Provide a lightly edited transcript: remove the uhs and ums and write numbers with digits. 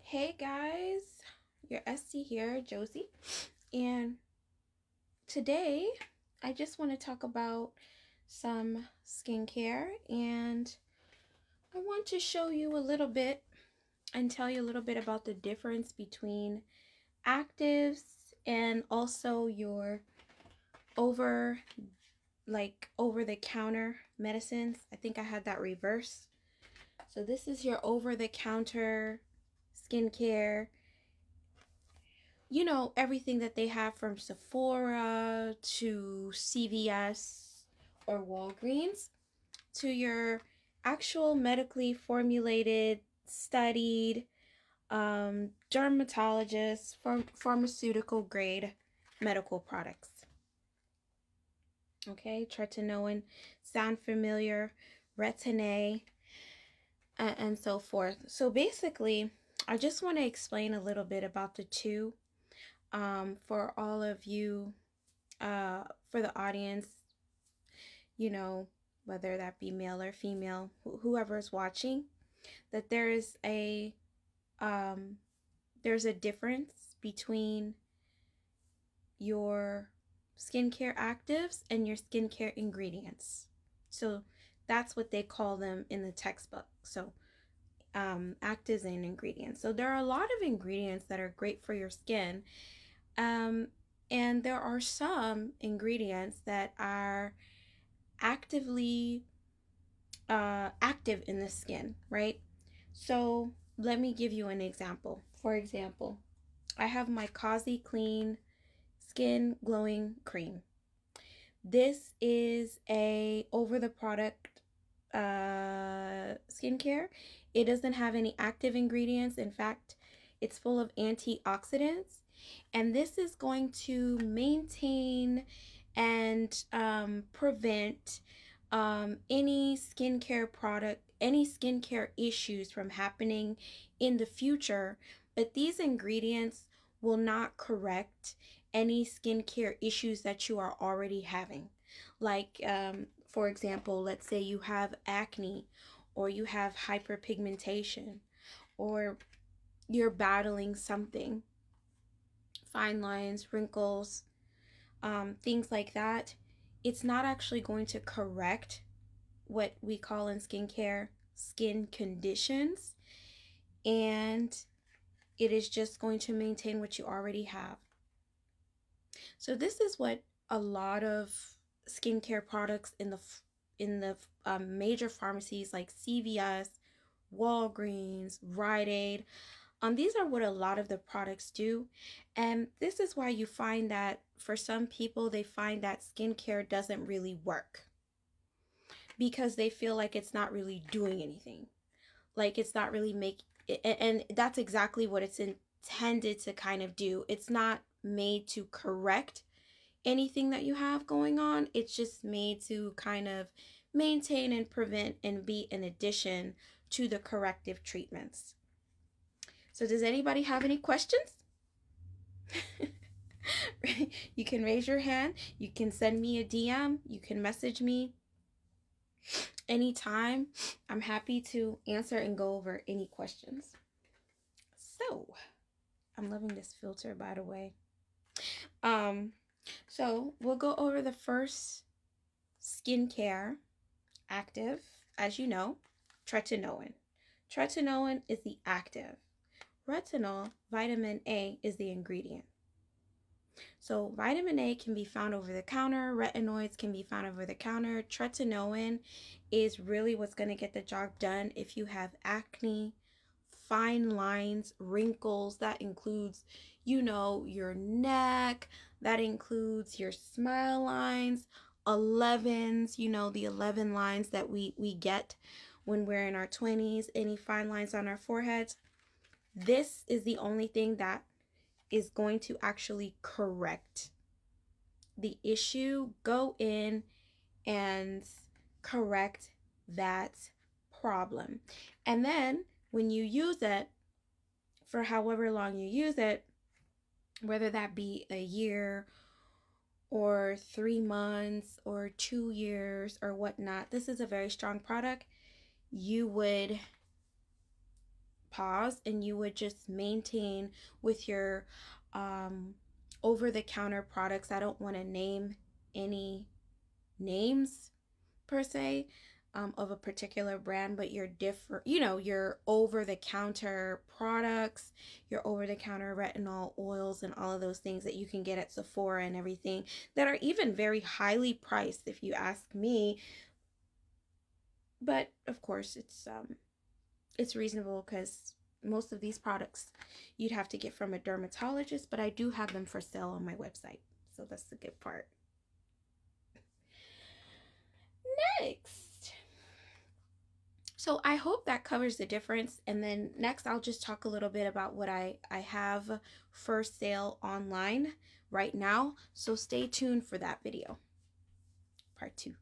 Hey guys, your SC here, Josie, and today I just want to talk about some skincare, and I want to show you a little bit and tell you a little bit about the difference between actives and also your over over the counter medicines. I think I had that reverse. So this is your over the counter skincare, everything that they have from Sephora to CVS or Walgreens to your actual medically formulated, studied, dermatologist, pharmaceutical grade medical products. Okay, tretinoin, sound familiar, retin-A, and so forth. So basically, I just want to explain a little bit about the two for all of you, for the audience, you know, whether that be male or female, whoever is watching, that um, there's a difference between your skincare actives and your skincare ingredients. So that's what they call them in the textbook. So actives and ingredients. So there are a lot of ingredients that are great for your skin. Um, and there are some ingredients that are actively active in the skin, right? So let me give you an example. For example, I have my Causey Clean Skin Glowing Cream. This is a over the product skincare. It doesn't have any active ingredients. In fact, it's full of antioxidants, and this is going to maintain and prevent any skincare issues from happening in the future. But these ingredients will not correct any skincare issues that you are already having. Like, for example, let's say you have acne, or you have hyperpigmentation, or you're battling something, fine lines, wrinkles, things like that. It's not actually going to correct what we call in skincare skin conditions, and it is just going to maintain what you already have. So this is what a lot of skincare products in the major pharmacies like CVS, Walgreens, Rite Aid, these are what a lot of the products do. And this is why you find that for some people, they find that skincare doesn't really work because they feel like it's not really doing anything. Like it's not really and that's exactly what it's intended to kind of do. It's not made to correct anything that you have going on. It's just made to kind of maintain and prevent and be an addition to the corrective treatments. So does anybody have any questions? You can raise your hand. You can send me a DM. You can message me anytime. I'm happy to answer and go over any questions. So, I'm loving this filter, by the way. Um, so we'll go over the first skincare active, as you know, tretinoin. Tretinoin is the active. Retinol, vitamin A, is the ingredient. So vitamin A can be found over the counter. Retinoids can be found over the counter. Tretinoin is really what's going to get the job done if you have acne, fine lines, wrinkles. That includes, your neck. That includes your smile lines, 11s, the 11 lines that we get when we're in our 20s, any fine lines on our foreheads. This is the only thing that is going to actually correct the issue, go in and correct that problem. And then when you use it, for however long you use it, whether that be a year or 3 months or 2 years or whatnot, this is a very strong product. You would pause and you would just maintain with your over-the-counter products. I don't want to name any names per se, of a particular brand, but your different, your over-the-counter products, your over-the-counter retinol oils, and all of those things that you can get at Sephora and everything that are even very highly priced, if you ask me. But of course, it's reasonable because most of these products you'd have to get from a dermatologist, but I do have them for sale on my website, so that's the good part. Next, so I hope that covers the difference, and then next I'll just talk a little bit about what I have for sale online right now, so stay tuned for that video, part 2.